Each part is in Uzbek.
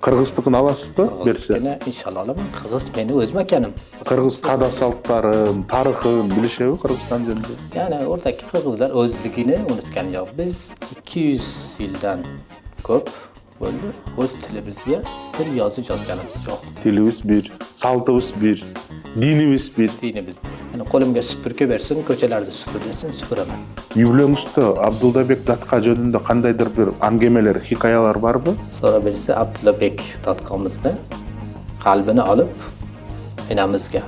Кыргыздыкын аласызбы? Берсе. Кыргызскини иншалла аламын. Кыргыз мени өз маканım. Кыргыз када салттарын, тарыхын билишеби Кыргызстан жөнүндө? Yani oradaki Kırgızlar özlüğünü unutkan yok. Biz 200 yıldan köp böyle öz tilimizge bir yazı yazganımız yok. Tilibиз бир, салтыбыз бир, dinimiz bir. Dinimiz bir. Yani kolumga süpürge versin, köçelerde süpür desin, süpüremem. Юбилейыңызда Абдулдабек Датка жөнүндө кандайдыр бир аңгемелер, хикаялар барбы? Sonra birisi Abdülabek Datkamızda kalbini alıp enamizge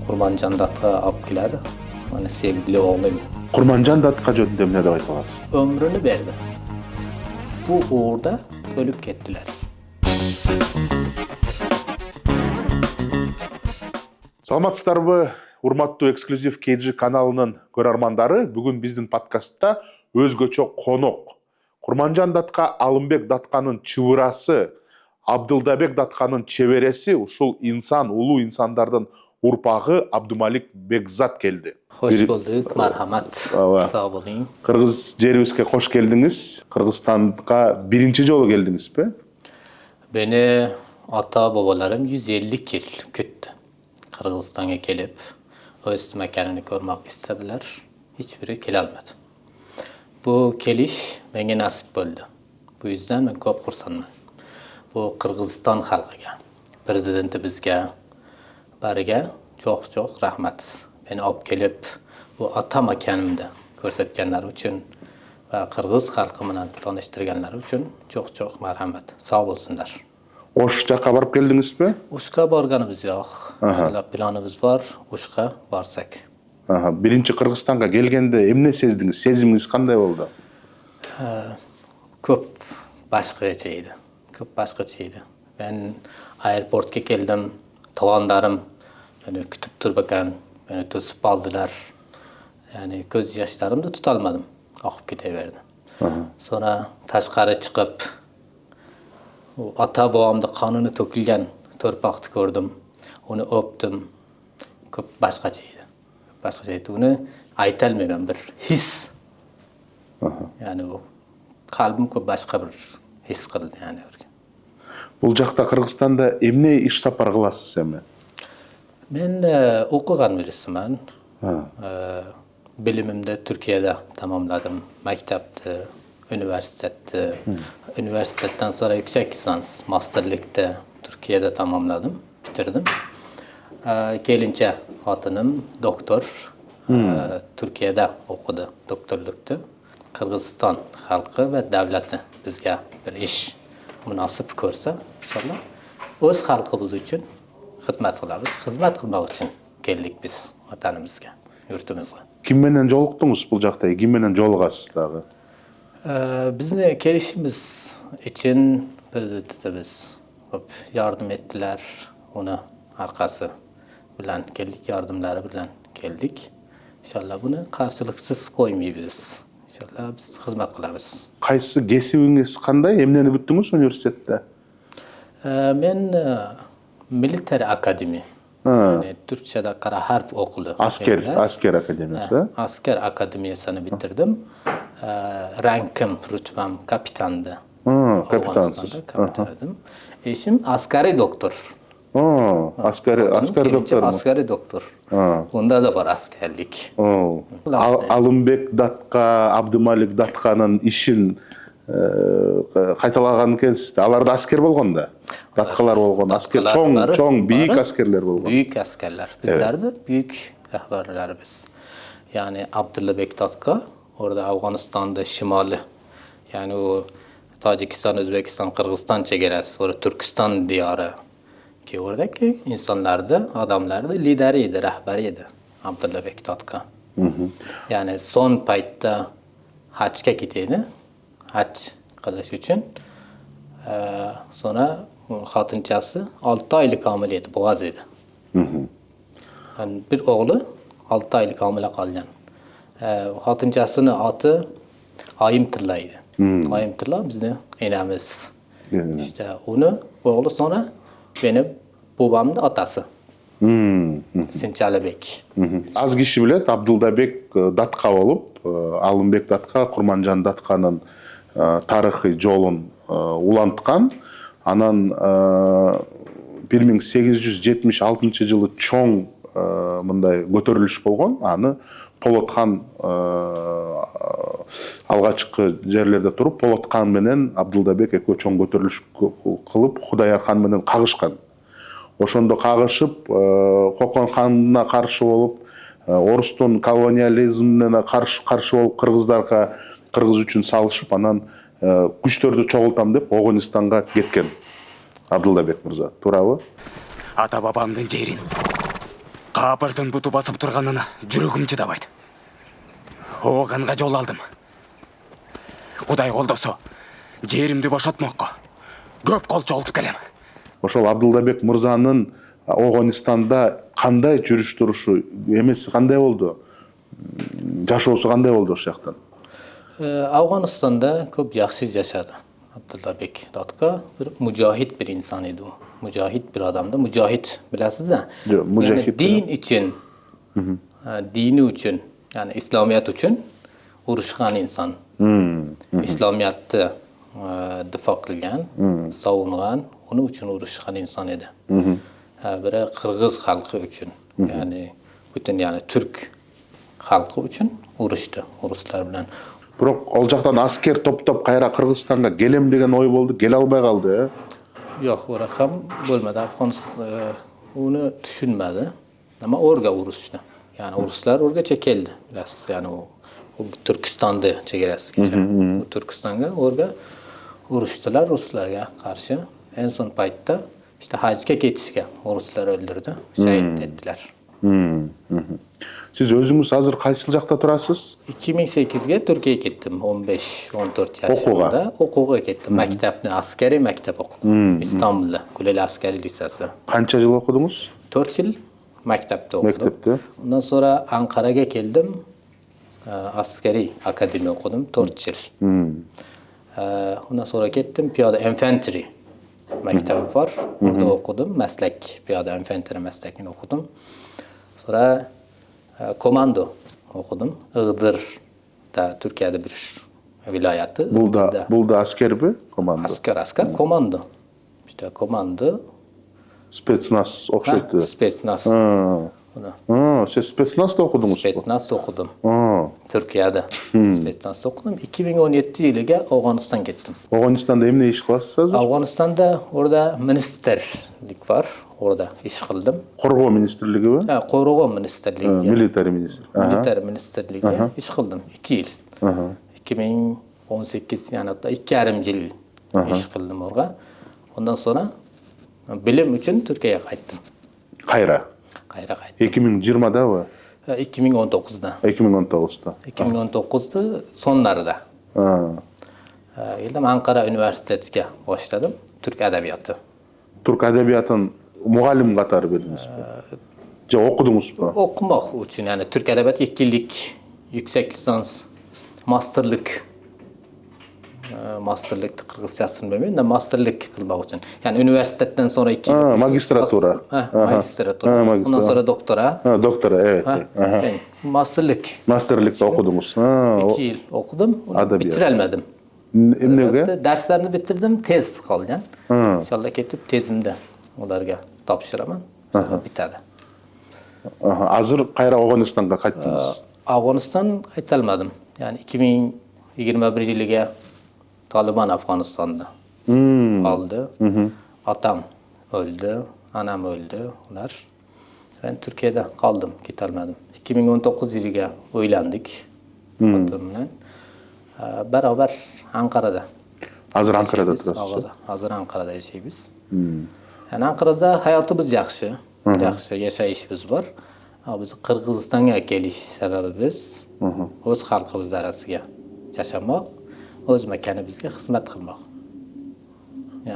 Kurmancan Datka alıp geldi. Yani sevgili oğlum Курманжан Датка жөнүндө эмне деп айта аласыз? ömrünü verdi. Bu uğurda ölüp gittiler. Саламатсыздарбы, урматтуу эксклюзив KG каналынын көрөрмандары. Бүгүн биздин подкастта өзгөчө конок. Курманжан Датка Алымбек Датканын чыбырасы, Абдылдабек Датканын чебереси, ушул инсан, улуу инсандардын урпагы Абдумалик Бекзат келди. Hoş bulduk, merhamet. Sağ olun. Кыргыз жерибизге кош келдиңиz. Кыргызстанга биринчи жолу келдиңизби? Beni ata babalarım 150 yıl küttü. Kırgızistan'a gelip öz mekanını görmek istediler. Hiçbiri gelmedi. Bu geliş bana nasip oldu. Bu yüzden ben çok kursanım. Bu Kırgızistan halkıga, prezidentimizge, bariga çok rahmet. Beni alıp gelip bu ata mekanımda görsetkenler için ve Kırgız halkımla tanıştırganlar için çok merhamet. Sağ olsunlar. Ош жака барып келдиңизби? Uşqa barganımız yok. İnşallah planımız var. Uşqa barsak. Биринчи Кыргызстанга келгенде эмне сездиңиз? Сезимиңиз кандай болду? Köp başqachaydı. Köp başqachaydı. Ben aeroportga keldim. Tovanlarım beni kütüp turbakan, beni to'sib aldılar. Yani göz yaşlarımı da tutalmadım. Akıp ketaverdi. Sonra tashqari chiqib o ata babamda kanını tökülgen torpaqni gördüm. Onu öptüm. Köp başqachaydı. Başqachaydı. Onu aytolmayman bir his. Yani o kalbim köp başqa bir his qildi yani. Бул жакта Кыргызстанда эмне иш сапар кыласыз эми? Men o'qigan birisman. Bilimimde Türkiye'de tamamladım. Mektepte, üniversitede. Üniversiteden sonra yüksek lisans, masterlikte Türkiye'de tamamladım, bitirdim. Gelince hatınım doktor. Türkiye'de okudu doktorlukta. Kırgızistan halkı ve devleti bizge bir iş münasip görse inşallah öz halkımız için hizmet kılabız. Hizmet kılmak için geldik biz vatanımızga, yurtumuzga. Kim менен жолуктуңуз бул жакта? Ким менен жолугасыз дагы? Bizni gelişimiz için prezidentimiz hep yardım ettiler. Ona arkası bilen geldik, yardımları bilen geldik. İnşallah bunu karşılıksız koymayız. İnşallah biz hizmet kılabız. Кайсы кесибиңиз кандай? Эмнени бүттүңүз университетте? Ben militer akademi. Yani Türkçe'de Kara Harp Okulu. Asker akademisi. Asker akademiyasını bitirdim. Rankim, rütbem kapitandı. Kapitansız. Kapitandım. Eşim asgari doktor. Askeri doktor mu? Asgari doktor. Onda da var askerlik. Алымбек Датка, Абдумалик Датканын ишин кайталаган экенсиз. Алар да аскер болгон да. Datkалар болгон. Asker чоң, büyük askerler болгон. Büyük askerler. Bizler de büyük rehberlerimiz. Yani Abdülbek Datka orada Afganistan'da şimali. Yani o Tacikistan, Özbekistan, Kırgızistan çekeresi. Orada Türkistan diyarı. Ki oradaki insanlar da, adamlar da lideriydi, rehberiydi Abdülbek Datka. Yani son payda haçka gittiğini, haç kılış için. Sonra hatınçası 6 aylık ameliyatı boğaz idi. Yani bir oğlu 6 aylık hamile kalgan. Hatınçasının adı Ayım Tırla'ydı. Ayım Tırla bizni enemiz. İşte onu oğlu sonra benim babamın atası. Sinçalabek. Az kişi bilet Абдулдабек Датка болуп, Алымбек Датка Курманжан Датканын тарыхый жолун уланткан. Анан 1876 жылы чоң мындай көтөрүлүш болгон. Аны Полотхан алгачкы жерлерде туруп, Полотхан менен Абдылдабек экөө чоң көтөрүлүш кылып, Худаяр хан менен кагышкан. Ошондо кагышып, Кокон ханына каршы болуп, орустун колониализмине каршы болуп, кыргыз үчүн салышып, анан күчтөрдү чогултам деп Оғонистанга кеткен Абдылдабек мырза. Туурабы? Ата бабамдын жерин капырдын буту басып турганына жүрөгүм чыдабайт. Оганга жол алдым. Кудай колдосо, жеримди бошотмокко көп кол чогултуп келем. Ошол Абдылдабек мырзанын Оғонистанда кандай жүрүш турушу, эмеси кандай болду? Жашоосу кандай болду ошол жактан? Afg'onistonda ko'p yaxshi yashadi. Abdullabek Dodka bir mujohid bir inson edi u. Mujohid bir odamda, mujohid bilasizda. Yo'q, mujohid Din uchun, dini uchun, ya'ni islomiyat uchun urushgan inson. Islomiyatni difo qilgan, sovungan, uni uchun urushgan inson edi. Biri qirg'iz xalqi uchun, ya'ni butun ya'ni turk xalqi uchun urushdi ruslar bilan. Бирок ал жактан аскер топтоп кайра Кыргызстанга келем деген ой болду, келе албай калды. Yo'q, u raqam bo'lmadi. Afg'oniston uni tushunmadi. Nima o'rga urushdi. Ya'ni ruslar o'rgacha keldi. Bilasiz, ya'ni u Turkistonni chegarasigacha. U Turkistonga o'rga urushdilar ruslarga qarshi. En son paytda işte hajga ketishga ruslar o'ldirdi, shahid etdilar. Siz özünüz hazır kaysi jakta turasız? 2008'ge Türkiye'ye gittim. 15-14 yaşında. Okuğa gittim. Mektepni, askeri mektep okudum. İstanbul'da. Kuleli Askeri Lisesi. Kança yıl okudunuz? 4 yıl mektepte okudum. Mektepte. Ondan sonra Ankara'ya geldim. Askeri akademi okudum. 4 yıl. Ondan sonra gittim. Piyade Infantry mektebi var. Orada okudum. Meslek. Piyade Infantry meslekini okudum. Sonra komando okudum. Iğdır'da, Türkiye'de bir vilayeti. Bulda asker mi? Komando. Asker, komando. İşte komando. Spetsnaz okşaydı. Spetsnaz. Siz Spetsnaz'da okudunuz mu? Spetsnaz'da okudum. Türkiye'de Spetsnaz'da okudum. 2017 yılıga Afganistan gittim. Afganistan'da emne iş kılasınız? Afganistan'da orada ministerlik var. Orada iş kıldım. Korgoo Ministerliği mi? Korgoo Ministerliği. Military Ministerliği. Military Ministerliği iş kıldım. 2 yıl. 2018 yani 2,5 yıl iş kıldım orada. Ondan sonra bilim için Türkiye'ye kayıttım. Kayra? Kayra kayıttım. 2020'da mı? 2019'da. 2019'da. 2019'da sonlarında. Geldim Ankara Üniversitesi'ne başladım. Türk Edebiyatı. Türk Edebiyatın muallim katarı verdiniz mi? Okudunuz mu? Okumak için yani Türk Edebiyatı 2 yıllık yüksek lisans, masterlık Kırgızcasını bilmiyorum da masterlık kılmak için. Yani üniversiteden sonra 2 yıl. Magistratura. Magistratura. Ondan sonra doktora. Doktora, evet. Yani masterlık. Masterlıkta okudunuz. 2 yıl okudum. Bitiremedim. Nege? Derslerini bitirdim, tez kalgan. İnşallah ketip tezimde onlarga tapşıraman. Sonra bitadi. Hazır kayra Afganistan'a qaytdınız. Afganistan qaytalmadım. Yani 2021 yılıga Taliban Afganistan'da aldı. Atam öldü, anam öldü. Ular. Ben Türkiye'de kaldım, gitmedim. 2019 yılıga uylandık. Atamla. Beraber Ankara'da. Hazır Ankara'da turasız. Hazır Ankara'da yaşayız. Yani Ankara'da hayatımız yaxşı. Yaxşı yaşayışımız var. Ama biz Kırgızistan'a geliş sebebimiz öz halkımız arasında yaşamak, öz mekanımızga hizmet kılmak. Yani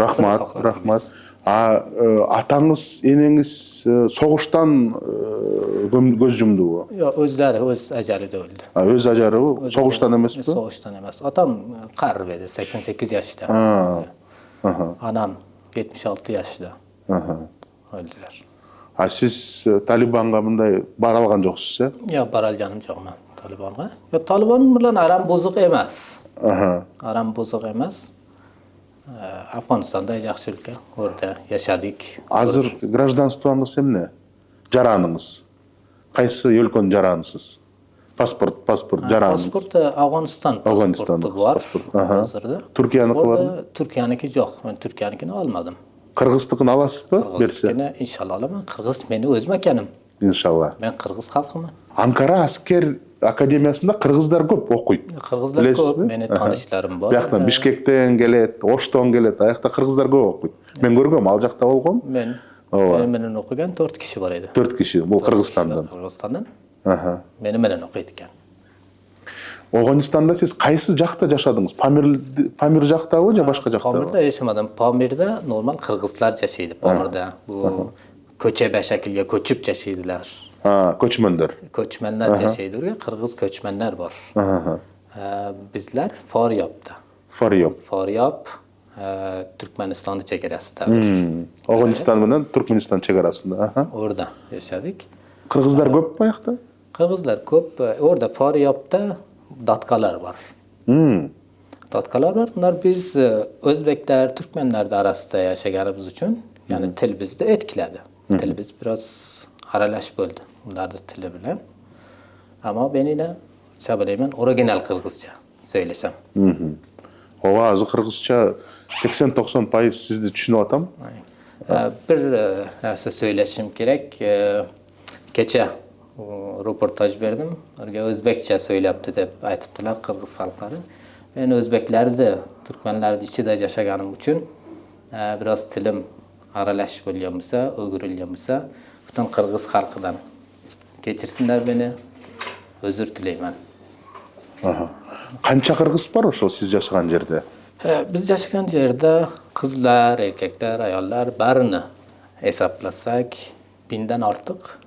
Rahmat. Atаңыз, enеңiz soğuştan göz yumdu bu. Yok, özleri öz ajalida öldü. Öz ajarı bu. Soğuştan emas mı? Soğuştan emas. Atam qarı verdi, 88 yaşında. Anam 76 yaşında. Öldüler. Siz Taliban'a mınday bara algan joksuz, he? Yok, bara alganim joq men Taliban'a. Yo, Taliban bilan aram bozuq emas. Aram bozuq emas. Afg'onistonda yaxshi ülke. Orada yaşadık. Азыр гражданствоңуз эмне? Жараныңыз. Кайсы өлкөнүн жаранысыз? Паспорт жараныңыз. Pasportu Afganistan Afganistan'da pasportu var. pasport, aha. Hazırda. Türkiye'ninki var mı? Orada Türkiye'ninki yok. Ben Türkiye'ninkini almadım. Кыргыздыкын аласызбы? Берсе. Kırgız'ınkini inşallah alamam. Kırgız beni öz mekanım. Иншалла. Ben Kırgız halkımı. Анкара аскер академиясында кыргыздар көп окуйт. Kırgızlar Bilesizби? көп, meni tanışlarım var. Бияктан Бишкектен келет, Оштон келет, аякта кыргыздар көп окуйт. Мен көргөм, ал жакта болгом. Benim menen okuyan 4 kişi var idi. 4 киши, бул Кыргызстандан. Kırgızstan'dan. Аха. Benim menen okuydiken. Афганистанда сиз кайсы жакта жашадыңыз? Памир жактабы же башка жактабы? Pamir'de yaşamadım. Pamir'de normal Kırgızlar yaşaydı Pamir'de. Bu köçebe şekilde köçüp yaşaydılar. Көчмөндөр. Köçmenler yaşaydı oraya. Kırgız köçmenler var. Аха. Bizler Faryap'ta. Фарьёб. Faryap Türkmenistan'da çekerasında bir. Афганистан менен Түркмөнстан чек арасында. Аха. Orada yaşadık. Кыргыздар көп му аякта? Kırgızlar köp. Orada Faryap'ta datkalar var. Datkalar var. Bunlar biz Özbekler, Türkmenler de arasında yaşayanımız için yani til bizi de etkiledi. Til biz biraz aralaş böldü. Bunlar da tili bilen. Ama ben yine çabalayayım orijinal Kırgızca söylesem. Ооба, азыр кыргызча 80-90% сизди түшүнүп атам. Bir narsa söyleşim gerek. Geçe röportaj verdim. Oraya Özbekçe söyleyaptı dep aytıptılar Kırgız halkları. Ben Özbeklerdi, Türkmenlerdi içinde yaşaganım için biraz tilim aralaş bölüyormuşsa, ögürülüyormuşsa bütün Kırgız halkıdan geçirsinler beni. Özür dileyim. Канча кыргыз бар ошол сиз жашаган жерде? Biz yaşayan yerde kızlar, erkekler, ayollar barını hesaplasak 1000'den artık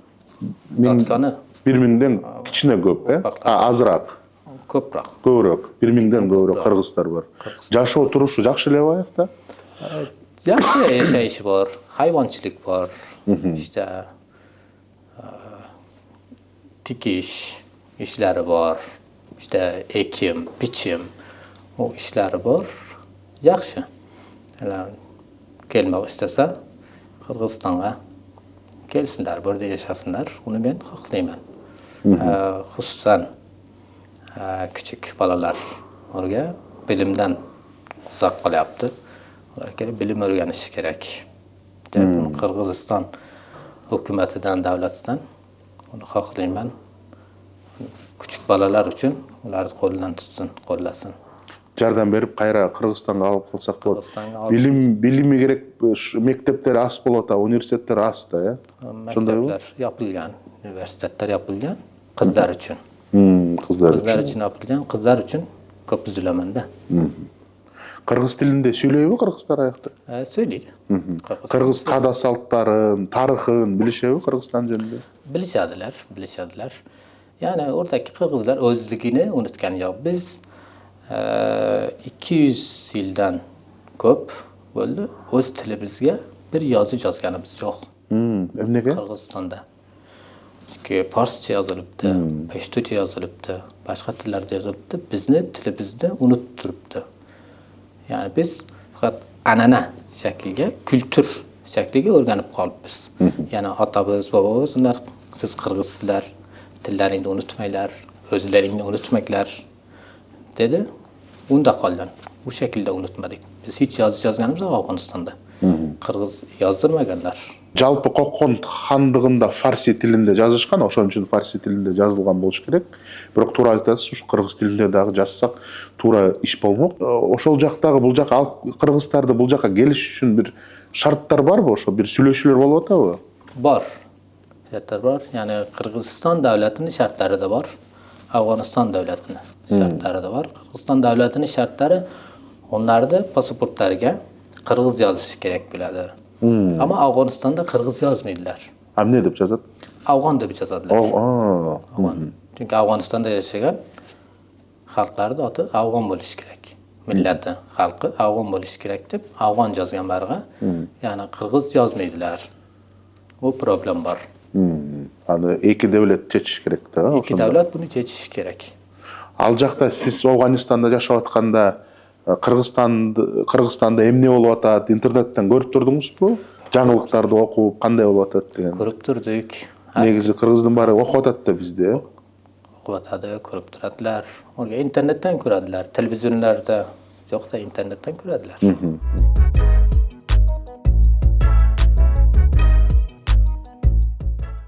datkanı 1000ден кичине көп, азыраак, köprak. көбүрөөк, 1000ден көбүрөөк кыргыздар бар. Жашоо турушу жакшы элеби аякта? Yaxşı yaşayış var, hayvancılık var, işte dikiş işleri var, işte ekim, biçim o işleri var. Yaxşı. Yani gelmek istese Kırgızistan'a gelsinler, burada yaşasınlar. Onu ben haklayayım. Hususan küçük balalar oraya bilimden uzak kalıptı. Oraya bilim öğreniş gerek. Bunu Kırgızistan hükümetinden, devletinden onu haklayayım ben. Küçük balalar için onları kolundan tutsun, kollasın. Жардам берип кайра Кыргызстанга алып калсак болот. Кыргызстанга алып Билими керек, мектептер аз болот, университеттер аз да, Mektepler yapılgan, üniversiteler yapılgan kızlar için. Кыздар Kızlar için yapılgan, kızlar için köp üzülemende. Кыргыз тилинде сүйлөйбү кыргыздар аякта? Söyleydi. Кыргыз каада салттарын, тарыхын билишеби Кыргызстан жөнүндө? Bilişediler. Yani oradaki Kırgızlar özlüğünü unutkan yok. Biz 200 yıldan köp oldu. Öz tilimizge bir yazı yazganımız yok. Эмнеге? Kırgızistan'da. Çünkü Farsça yazılıptı, Peştuça yazılıptı, başka tillerde yazılıptı. Bizni tilimizde unutturuptu. Yani biz fakat anana şekilde, kültür şekliga öğrenip kalıpız. Yani atabız, babamız onlar siz Kırgızsızlar, tillerini unutmaylar, özlerini unutmaylar dedi. Onu da kaldan. Bu şekilde unutmadık. Biz hiç yazganımız yok Afganistan'da. Kırgız yazdırmaganlar. Жалпы Кокон хандыгында фарси тилинде жазышкан, ошон үчүн фарси тилинде жазылган болуш керек. Бирок туура айтасыз, ушу кыргыз тилинде дагы жазсак туура иш болмок. Ошол жактагы бул жака алып кыргыздарды бул жака келиш үчүн бир шарттар барбы? Ошо бир сүйлөшүүлөр болуп атабы? Var. Şartlar var. Yani Kırgızistan devletinin şartları da var. Afganistan devletinin şartları da var. Kırgızistan devletinin şartları onlarda pasaportlarga Kırgız yazışı gerek biladi. Ama Afganistan'da Kırgız yazmıyorlar. Эмне деп жазат? Afgan deb yazadilar. Afgan. Çünkü Afganistan'da yaşayan halkları da adı Afgan buluş gerek. Milleti, halkı Afgan buluş gerek deb Afgan yazgan barga. Yani Kırgız yazmıyorlar. O problem var. Аны эки devlet чечиш керек да. İki devlet bunu çeşiş gerek. Ал жакта сиз Афганистанда жашап атканда Кыргызстанда эмне болуп атат, интернеттен көрүп турдуңузбу? Жаңылыктарды окуп, кандай болуп атат деген. Көрүп турдук. Негизи кыргыздын баары окуп атат да бизде. Окуп атады, көрүп турадылар. Интернеттен көрөдүлөр. Телевизиондордо жок да, интернеттен көрөдүлөр.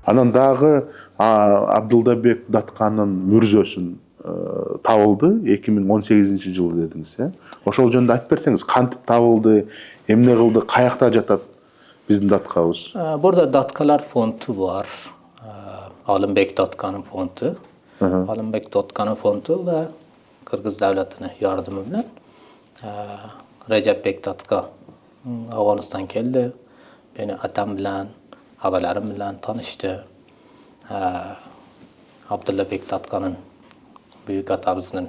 Анан дагы Абдылдабек Датканын мүрзөсүн табылды 2018 жылы дедиңиз, Ошол жөнүндө айтып берсеңиз, кантип табылды, эмне кылды, каякта жатат биздин даткабыз? Burada Datkаlar фонду бар. Алымбек Datkанын фонду. Алымбек Datkанын фонду ve Kırgız devletine yardımı bilen Recepbek Datka Afganistan keldi. Beni atam bilen, abalarım bilen tanıştı. Abdullabek Datka'nın büyük atabızının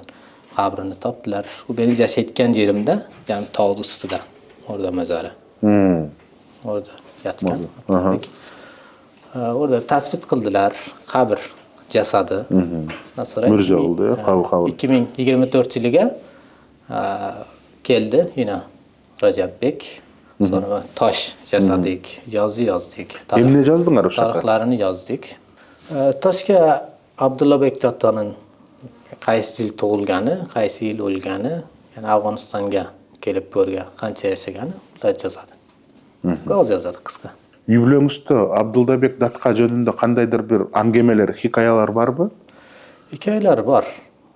kabrini taptılar. O beni yaşaytken yerimde, yani tağın üstüde. Orada mezarı. Orada yatkan. Orada tespit kıldılar. Kabir cesadı. Mürze oldu ya, kabir. 2024 yılıga geldi yine Recepbek. Sonra taş cesadık, yazı yazdık. Emne yazdыңар ошакта? Tarixlerini yazdık. Taşka Abdullabek Datka'nın qaysi yıl tug'ilgani, qaysi yıl o'lgani, yani Afg'onistonga kelib ko'rgan, qancha yashagani ular yozadi. Oz yozadi qisqa. Үй-бүлөңүздө Абдылдабек Датка жөнүндө кандайдыр бир аңгемелер, хикаялар барбы? Hikayeler var,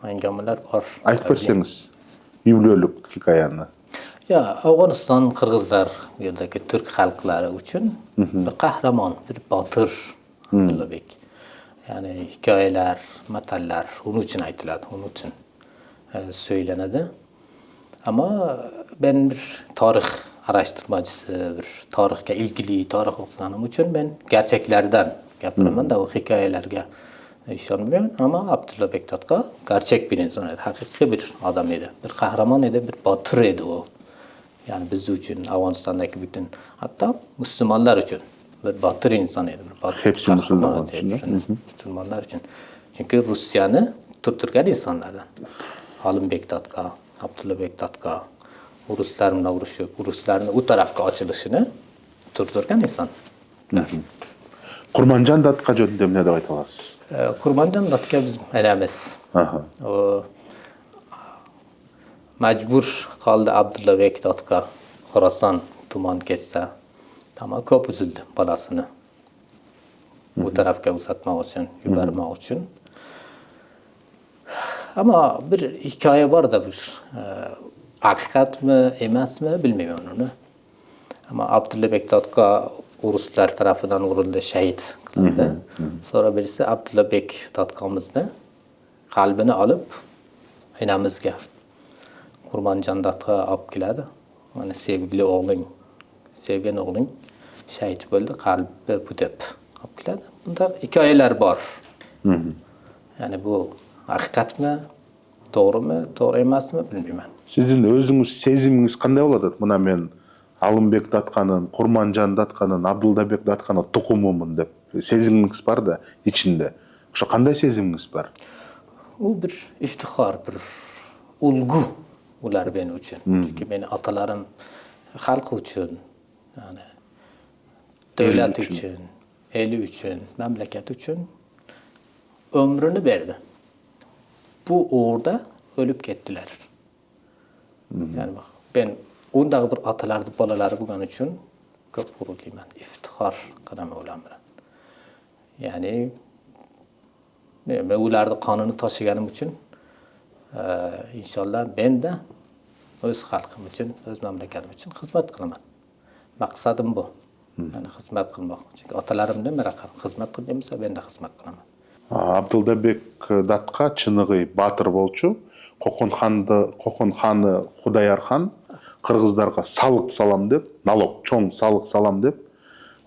angameler var. Айтып берсеңиз, үй-бүлөлүк хикаяны. Ya Afg'oniston Qirg'izlar yerdagi Türk xalqlari uchun bir qahramon, bir botir Abdullabek. Yani hikayeler, matallar onun için aytiladi, onun için söylenadi. Ama ben bir tarih araştırmacısı, bir tarihga ilgili, tarih okuganim uchun ben gerçeklerden gapiraman da o hikayelerge ishonmayman. Ama Abdullabek Datka gerçek bir insan edi, haqiqiy bir adam edi, bir qahramon edi, bir botir edi o. Yani biz için, Afganistan'daki bütün, hatta Müslümanlar için bir batır insan edi. Hepsi Müslümanlar için. Müslümanlar için. Çünkü Rusya'nı tutturgan insanlardan. Alınbek Datka, Abdullabek Datka, Ruslarla uğraşıp, Rusların o tarafga açılışını tutturgan insanlar. Kurmanjan Datka jөнүндө эмне деп айта аласыз? Kurmanjan Datka bizim elemiz. O mecbur kaldı Abdullabek Datka Khorasan tuman geçse. Ama köp üzüldü balasını. Bu tarafga uzatmak için, yubarmak için. Ama bir hikaye var da bir hakikat mı, emas mı bilmiyorum onu. Ama Abdullabek Datka Ruslar tarafından vuruldu, şehit kılındı. Sonra birisi Abdullabek Datka'mızda kalbini alıp enamizga Kurmanjan Datka alıp geldi. Yani sevgili oğlun, sevgen oğlun şehit oldu, kalbi bu dep alıp geldi. Bunda hikayeler var. Yani bu hakikat mı, doğru mu, doğru emas mı bilmiyorum. Sizin özünüz seziminiz kандай болот? Мына мен Алымбек Датканын, Курманжан Датканын, Абдылдабек Датканын тукумумун деп сезимиңиз бар да ичинде. Ошо кандай сезимиңиz бар? O bir iftihar, bir ulgu ular benim için. Çünkü benim atalarım halkı için, yani devlet için, eli için, memleket için ömrünü verdi. Bu uğurda ölüp gittiler. Yani bak ben ondağı bir atalardı, balaları bulgan için köp gururluyum. İftihar kılama olan bilen. Yani ben ularda kanını taşıganım için inşallah ben de öz halkım için, öz memleketim için hizmet kılaman. Maksadım bu. Yani hizmet kılmak. Çünkü atalarım ne merak hizmet kılıyorsa ben de hizmet kılaman. Абдылдабек Датка чыныгы батыр болчу. Кокон ханы Худаяр хан кыргыздарга салык салам деп, налог, чоң салык салам деп,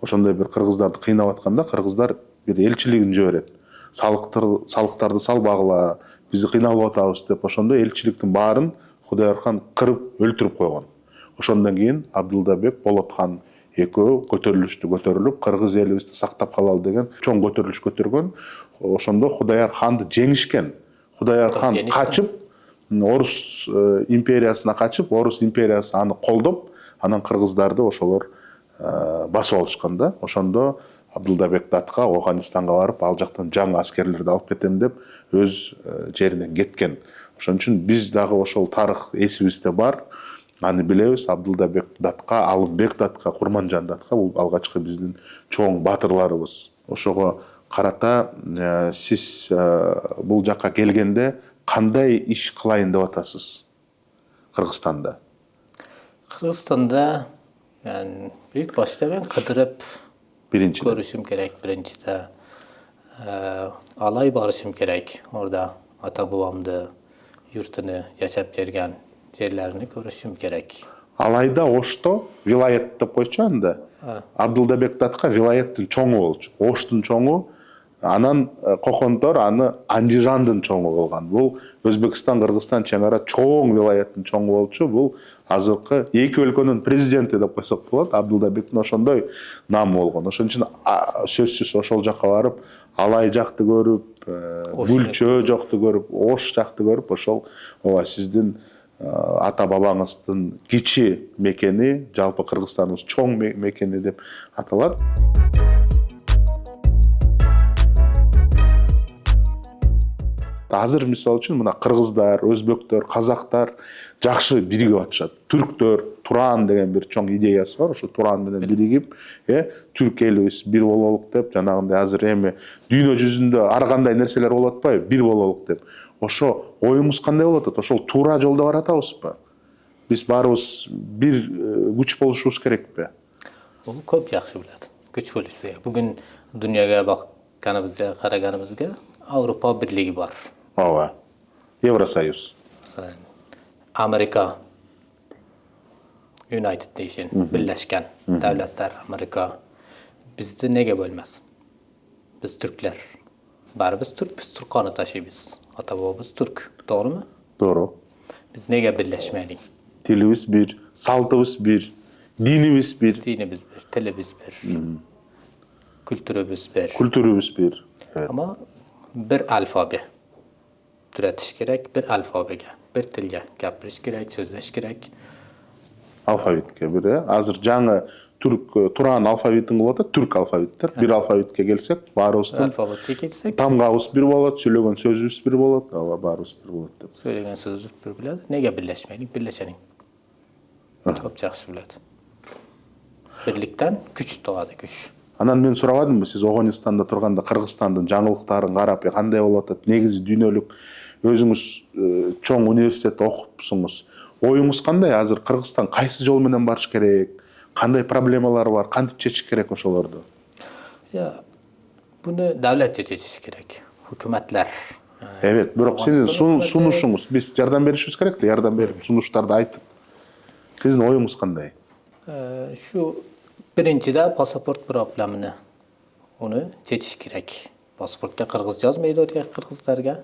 ошондой бир кыргыздарды кыйнап атканда кыргыздар бир элчилигин жиберет. Салыктарды салбагыла, бизди кыйналып атабыз деп, ошондо элчиликтин баарын Худаяр хан кырып өлтүрүп койгон. Ошондон кийин Абдылдабек Болот хан экөө көтөрүлүп, кыргыз элибизди сактап калалы деген чоң көтөрүлүш көтөргөн. Ошондо Худаяр ханды жеңишкен. Худаяр хан качып, Орус империясына качып, Орус империясы аны колдоп, анан кыргыздарды ошолор басып алышкан да. Ошондо Абдулдабек Датка Афганистанга барып, ал жактан жаңы аскерлерди алып кетем деп өз жеринен кеткен. Ошон үчүн биз дагы ошол тарых эсибизде бар. Аны билебиз. Абдулдабек Датка, Алымбек Датка, Курманжан Датка бул алгачкы биздин чоң батырларыбыз. Ошого карата сиз бул жакка келгенде кандай иш кылайын деп атасыз Кыргызстанда? Kırgızistan'da yani ilk başta ben kıdırıp Биринчи. görüşüm gerek birincide. Alay barışım gerek. Orada ata babamdı, yurtunu yaşap gergen yerlerini görüşüm gerek. Алайда Ошто вилайет деп койчу анда. Абдулдабек Датка вилайеттин чоңу болчу. Оштун чоңу, анан коконтор аны Андижандын чоңу кылган. Бул Өзбекстан, Кыргызстан чек ара чоң вилайеттин чоңу болчу. Бул азыркы эки өлкөнүн президенти деп койсок болот. Абдулдабектин ошондой намы болгон. Ошон үчүн сөзсүз ошол жакка барып, Алай жакты көрүп, Гүлчөө жакты көрүп, Ош жакты көрүп, ошол ооба сиздин ата бабаңыздын кичи мекени, жалпы Кыргызстаныбыз чоң мекени деп аталат. Азыр мисалы үчүн мына кыргыздар, өзбектөр, казактар жакшы биригип атышат. Түрктөр, Туран деген бир чоң идеясы бар. Ошо Туран менен биригип, түрк элибиз бир бололук деп, жанагындай азыр эми дүйнө жүзүндө ар кандай нерселер болуп атпайбы, бир бололук деп. Ошо оюңуз кандай болуп атат? Ошол туура жолдо баратабызбы? Биз баарыбыз бир күч болушубуз керекпи? Bunu көп жақсы біледі. Күч бөліспей. Бүгін дүнияға bakkanımızda, qaraganımızda Avrupa Birliği var. Ооба. Евросоюз. Mesela Amerika, United Nation, Birleşken Devletler, Amerika bizde nege bölmez? Biz Türkler. Bari biz Türk, biz Türk kanı taşıyız. Ata babamız Türk. Doğru mu? Doğru. Biz nege birleşmeliyiz? Tilimiz bir, saltımız bir, dinimiz bir. Dinimiz bir, tilimiz bir, kültürümüz bir. Kültürümüz bir. Evet. Ama bir alfabe türetiş gerek, bir alfabege, bir tilge gapirish gerek, sözleş gerek. Alfabetke bir. Hazır жаңы Türk Turan alfabetini bolot, Türk alfabetler. Bir alfabetke gelsek, barыбыздын Alfabetke geçsek, тамгабыз bir bolot, söylеген sözümüz bir bolot, barыбыз bir bolot dep. söylegen sözü bir biladi. Nege birleşmeylik, birleşenin. Çok жақсы biladi. Birlikten güç doğadı, güç. Анан мен сурабадымбы, сиз Афганистанда турганда Кыргызстандын жаңылыктарын карап, кандай болуп атат? Негизи дүйнөлүк өзүңүз чоң университетте окупсуңуз. Оюңуз кандай? Азыр Кыргызстан кайсы жол менен барыш керек? Кандай проблемалар бар? Кантип чечиш керек ошолорду? Ya, bunu devletçe çeşiş gerek. Hükümetler. Evet, бирок сиздин сунушуңуз, биз жардам беришибиз керек да, жардам берип, сунуштарды айтып. Сиздин оюңуз кандай? Şu birincide pasaport problemini onu çeşiş gerek. Pasaportga Kırgız yazmaydı oraya Kırgızlarga.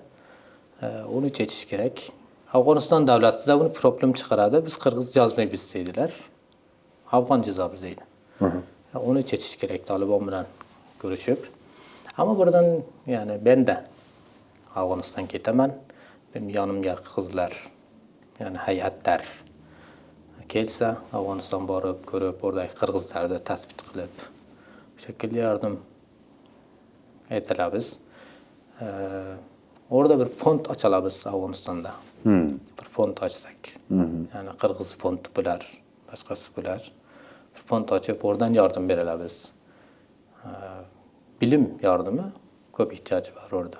Onu çeşiş gerek. Afganistan devleti de bunu problem çıkaradı. Biz Kırgız yazmayız dediler. Afgan cezabı deydi. Onu çeşiş gerek Taliban bilen görüşüp. Ama buradan yani ben de Afganistan ketemen. Benim yanımda Kırgızlar yani heyetler kelse Afganistan barıp görüp oradaki Kırgızları tespit kılıp bu şekilde yardım etilabız. Orada bir fond açalabız Afganistan'da. Bir fond açsak. Yani Kırgız fond bular, başkası bular. Bir fond açıp oradan yardım verilabız. Bilim yardımı çok ihtiyacı var orada.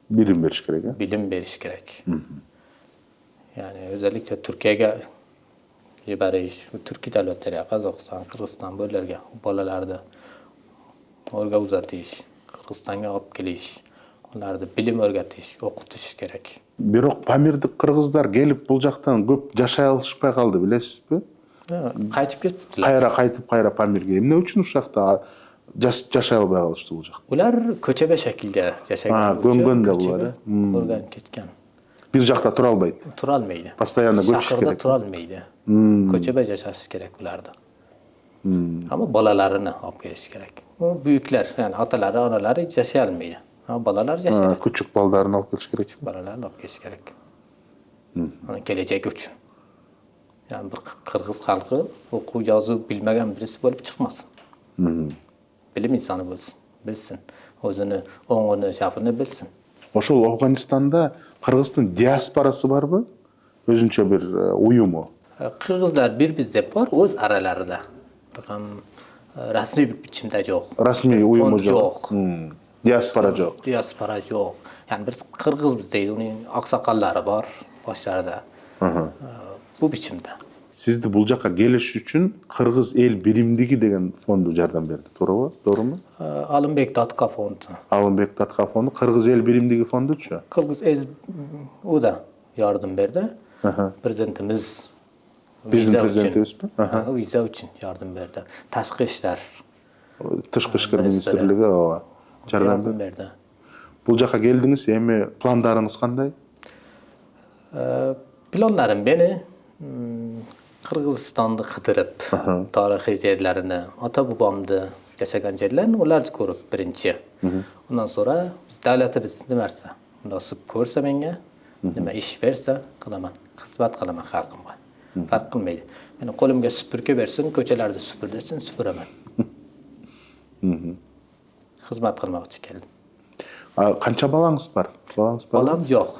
Bilim beriş gerek ya. Bilim veriş gerek. Yani özellikle Türkiye'ye beriş, Türkiye devletleri, Kazakistan, Kırgızistan bölgelerge bolalarda orga uzatiş, Kırgızistan'a alıp geliş, onlarda bilim öğretiş, okutiş gerek. Бирок Памирдик кыргыздар келип бул жактан көп жашай алышпай калды, билесизби? Qaytib ketdiler. Кайра Памирге. Эмне үчүн ушакта жашай албай калышты бул жак? Ular көчебе şekilde yaşayan. Göngөн да булар. Organip ketken. Бир жакта тура албайт. Tura almaydı. Постоянно көчүш Şahırda керек. tura almaydı. Köçebe yaşaşı gerek ularda. Ama balalarını alıp geliş gerek. O büyükler yani ataları, anaları hiç yaşayalmaydı. Ama balalar yaşayacak. Küçük балдарын алып келиш керек. Balalarını alıp geliş gerek. Onun geleceği üçün. Yani bir Kırgız halkı oku yazı bilmegen birisi bolup çıkmasın. Bilim insanı bolsun, bilsin. Özünü, oňuny, şapyny bilsin. Oşol Afganistanda Kırgızstın diasporası barby? Özünçe bir uyumu. Kırgızlar bir bizde var, öz aralarında. Bakın resmi bir biçimde yok. Rasmi uyumu Fond yok. Diaspora yok. Diaspora yok. Yani biz Kırgız bizdeyiz, onun aksakalları var başlarda. Bu biçimde. Sizdi bul jaka geliş üçün Kırgız el birimdigi degen fondu jardam berdi. Doğru mu? Alınbek Datka fondu. Alınbek Datka fondu, Kırgız el birimdigi fonduçu. Kırgız o da yardım verdi. Prezidentimiz Bizim vize prezidentimiz için, mi? vize için yardım verdi. Taşkı işler Tышkı işler ministerligi o. yardım verdi. Bul jaka geldiňiz, emi planlaryňyz kanday? Planlarım beni Kırgızistan'da kıdırıp tarihi yerlerini, ata-babamdı yaşagan yerlerini onları görüp birinci. Ondan sonra devletimiz ne verse, nasip görse menge, nime iş verse kılaman, hizmet kılaman halkımga. Fark kılmaydı. Benim kolumga süpürge versin, köçelerde süpür desin, süpüremen. Hizmet kılmak için geldim. Kança balaňyz bar? Balam yok.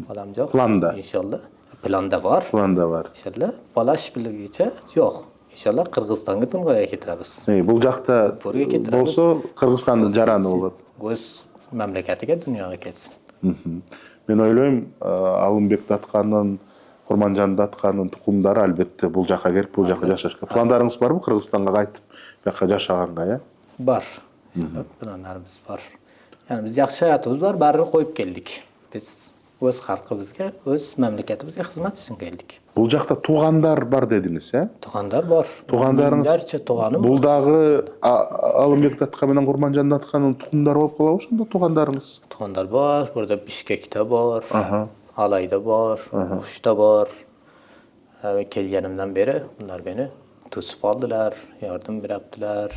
Balam yok. Planda. İnşallah. Planda var. Planda var. İnşallah balaş bilgiçe yok. İnşallah Kırgızistan'a Tungo'ya getiririz. Bul jakta Buraya getiririz. bolsa Kırgızistan'ın jarany bolat. Öz memleketiga, dünyaga ketsin. Men oyloyum, Alınbek Datkanyň, Kurmanjan Datkanyň tukumdary albetde bul jaka kelip bul jaka yaşaşka. Planlaryňyz barmy Kırgızistan'a gaýtyp baka yaşaganga ya? Var. Planlarımız var. Yani biz yaxşı hayatımız var, barını koyup geldik. Biz öz halkımızga, öz memleketimizge hizmet için geldik. Bul jakta tugandar bar dediňiz, ya? Tuğanlar var. Tugandaryňyz Binlerce tuğanım bul var. dagı Alınbek Datka menen Kurmanjan Datkanyň tukumdary bolup kalaby şonda tugandaryňyz? Tuğanlar var. Burada Bişkek'te var. Alay'da var. Uş'ta var. Kelgenimden beri bunlar beni tutup aldılar. Yardım yaptılar.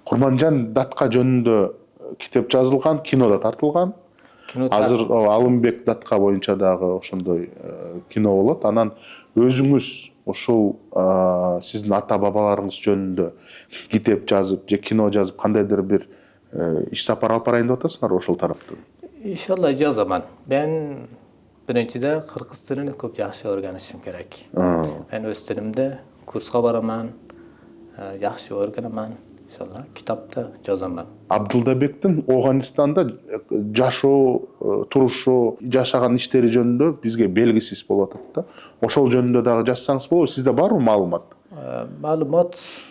Kurmanjan Datka jönündө kitap жазылган, kinoda tartılgan. Hazır Alınbek Datka boyunça dagı ошондой kino bolot. Anan özüňüz ошол sizdin ata-babalaryňyz jönündө kitap жазıp je kino жазıp kandaydyr bir iş sapar alıp barayın dep atasыңар ошol tarapdan. İnşallah jazaman. Ben birincide Kırgız dilini köp yaxşı öğrenişim gerek. Ben öz dilimde kursga baraman, yaxşı öğrenemen. İnşallah kitapta jazaman. Abduldabek'tin Afganistan'da jaşoo, turuşu, jaşagan işleri jönündө bizge belgisiz bolot da. Oşol jönündө dagı жазсаңыз bolot. Sizde barmı malumat? Malumat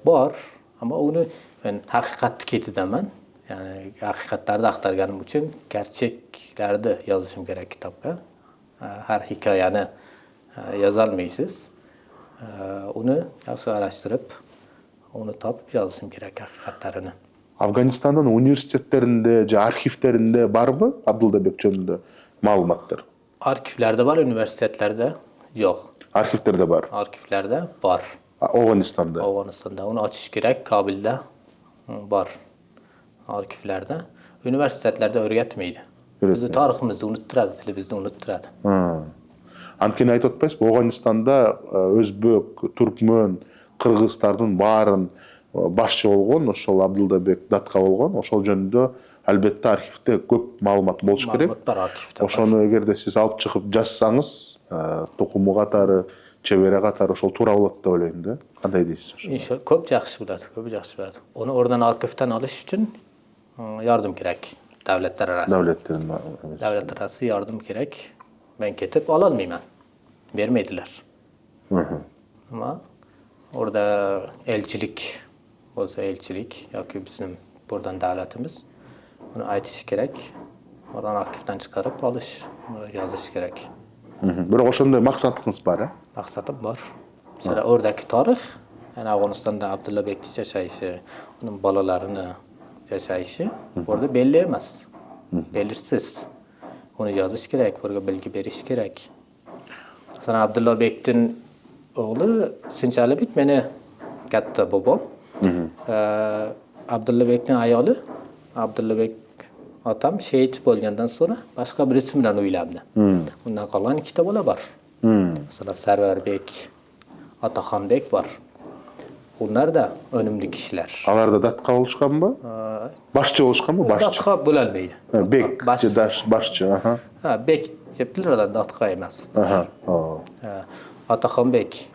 var ama onu ben hakikat ketidemen. Yani hakikatlarda aktarganım için gerçeklerde yazışım gerek kitapta. Her hikayeni yazalmaysız. Onu yaxşı araştırıp onu tapıp yazışım gerek hakikatlerini. Afganistan'ın üniversitetlerinde, arşivlerinde var mı Abduldabek jönündө malumatlar? Arşivlerde var, üniversitelerde yok. Arşivlerde var. Arşivlerde var. Afganistan'da. Afganistan'da. Onu açış gerek, Kabil'de var. Arşivlerde. Üniversitelerde öğretmeydi. Bizi tarihimizde unutturadu, dilimizde unutturadu. Antkeni aytып atpayсызбы, Afganistan'da Özbek, Türkmen, Kırgızlardın bарын başçı bolgon, oşol Abduldabek Datka bolgon. Oşol jönündө albatta arşivde köp malumat boluşu gerek. Malumatlar arşivde var. Oşonu egerde siz alıp çıkıp жазсаңыз, tokumu katары, çevere katары oşol tуура bolot dep oyloyum da. Kanday deysiz? İnşallah köp yaxşı biladi, köp yaxşı biladi. Onu oradan arşivden alış için yardım gerek. Devletler arası. Devletlerin. Devletler arası yardım gerek. Ben ketip alalmayman. Vermeydiler. Ama orada elçilik olsa elçilik yoki bizim buradan devletimiz bunu aytiş gerek. Oradan arşivden çıkarıp alış, yazış gerek. Biroq oşondoy maksatыңыз бар, ha? Maksadım var. Mesela oradaki tarih, yani Afganistan'da Abdullabek'in yaşayışı, onun balalarını yaşayışı orada belli emez. Belirsiz. Onu yazış gerek, orada bilgi beriş gerek. Sana Abdullabek'in oğlu Sinçalabek meni katta babam. Abdullabek'in ayoli Abdullabek atam şehit bo'lgandan sonra başka birisi bilen uylandı. Bundan kalan 2 ta bola var. Mesela Serverbek, Ataxanbek var. Bunlar da önümlü kişiler. Алар да датка болушканбы? Башчы болушканбы? Башчы. Datka bölünmeydi. Бек, Baş- башчы, аха. Ha, Bek deptiler da datka emas. Аха. Ataxanbek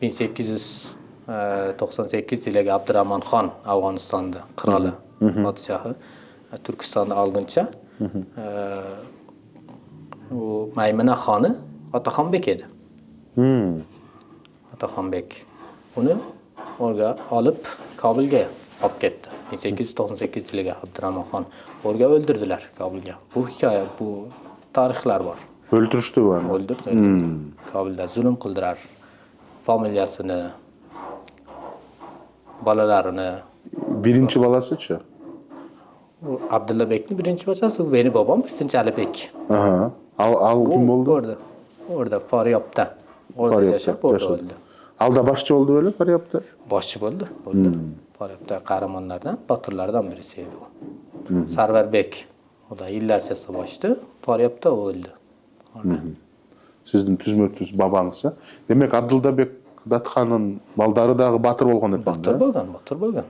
1898 yılında Abdurrahman Khan Afganistan'da kralı, padişahı Türkistan'da algınca o Maymuna Khan'ı Ataxanbek edi. Ataxanbek onu oraya alıp Kabul'e alıp gitti. 1898 yılında Abdurrahman Khan oraya öldürdüler Kabul'e. Bu hikaye, bu tarihler var. Öldürüştü bu. Öldürdü. Kabul'de zulüm kıldırar. Familyasını, balalarını. Birinci balasıçı. Abdullah Bek'in birinci bacası benim babam Hüsnü Ali Bek. Aha. Al kim oldu? Orada Faryap'ta. Orada yaşayıp orada öldü. Al da başçı oldu öyle Faryap'ta. Başçı oldu. Faryap'ta kahramanlardan, batırlardan birisiydi o. Sarver Bek. O da yıllarca savaştı. Faryap'ta o öldü. Sizdin tüzmö-tüz babаңызsa. Demek Abduldabek Datkhan'ın baldары dagы батыр болгон экен. Batır bolgan.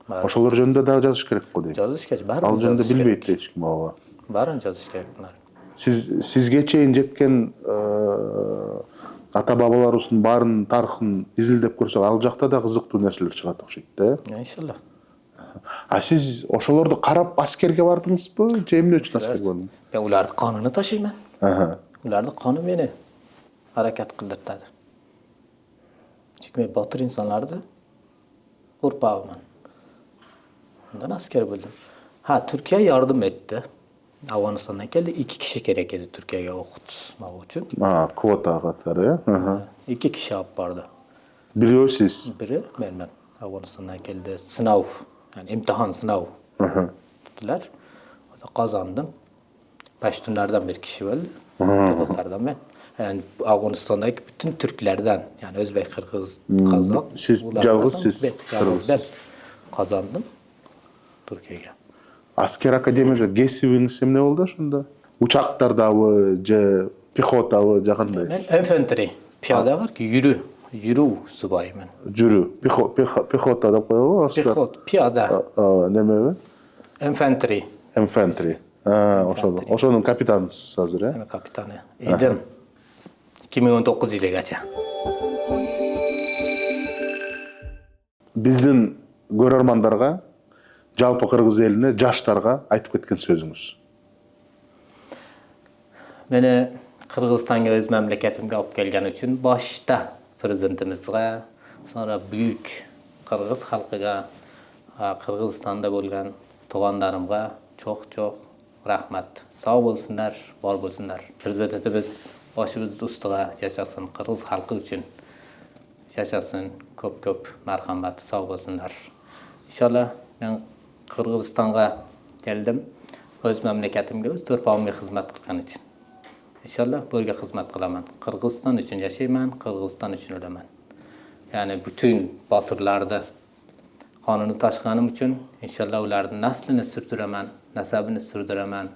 Ошолор жөнүндө дагы жазыш керек го дейм. Жазыш керек. Ал жөнүндө билбейт эч ким ооба. Барын жазыш керек bunlar. Sizge чейин жеткен ата бабаларыбыздын баарынын тарыхын изилдеп көрсөк, ал жакта да кызыктуу нерселер чыгат окшойт да. İnşallah. А siz ошолорду карап аскерге бардыңызбы? Же эмне үчүн аскерге бардыңыз? Ben ulardı kanını taşıyman. Aha. Ulardı kanı beni hareket kıldırtadı. Çünkü ben batır insanlardı. Urpağımın. Ondan asker buldum. Ha, Türkiye yardım etti. Afganistan'dan geldi. 2 kişi gerek edi Türkiye'ye okutmak için. Ha, kvota katları ya. Aha. 2 kişi alıp vardı. Biri o siz. Biri ben. Afganistan'dan geldi. Sınav. Yani imtihan sınav. Tuttular. Orada kazandım. Paştunlardan bir kişi öldü. Kırgızlardan ben. Yani Afganistan'daki bütün Türklerden, yani Özbek, Kırgız, Kazak. Siz ulardan yalnız kazandım. siz Ben, yalnız ben Kırgız. kazandım Türkiye'ye. Asker akademiyada кесибиңиз эмне болду ошондо? Учактардабы же пехотабы же кандай? Ben infantry, piyade var ki yürü subayım ben. Жүрүү. Пехота деп коебу орустар? Piyade, piyade, Немеби? infantry. Infantry. Ошонун капитанысыз азыр, э? Ben kapitanı idim. 2019 yılıgacha. Биздин көрөрмандарга, жалпы кыргыз элине, жаштарга айтып кеткен сөзүңүз. Beni Kırgızistan'a öz memleketimge alıp gelgen için başta prezidentimizge, sonra büyük Kırgız halkıga, Kırgızistan'da bo'lgan tuğanlarımga çok rahmat. Sağ olsunlar, var olsunlar. Prezidentimiz başımızda ustuğa yaşasın, Kırgız halkı için yaşasın, köp merhamet, sağ olsunlar. İnşallah ben Kırgızistan'a geldim, öz memleketimge, öz torpağımga hizmet kılgan için. İnşallah böyle hizmet kılaman. Kırgızistan için yaşayman, Kırgızistan için ölemen. Yani bütün batırlarda kanunu taşıganım için inşallah ularning naslini sürdüremen, nasabini sürdüremen.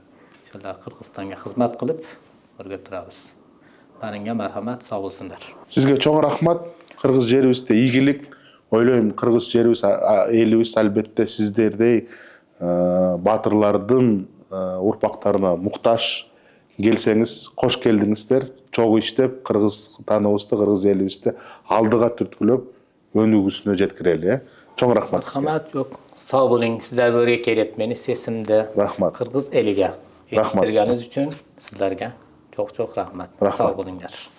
İnşallah Kırgızistan'a hizmet kılıp birge turabız. Benimge merhamet, sağ olsunlar. Sizge çoğ rahmat. Kırgız жерибизде ийгилик. Ойлойм, кыргыз жерибиz, элибиz албетте сиздердей батырлардын урпактарына муктаж. Gelseniz, hoş geldinizler. Çok iştep Kırgızstan'ımızda, Kırgız elimizde aldığa türtkülöp önügüsüne jetkireli. Çok rahmat sizge. Rahmat yok. Sağ olun. Sizler böyle kelip beni sesimde Rahmat. Kırgız elige yetiştirgeniz için sizlerge çok rahmat. Sağ olunlar.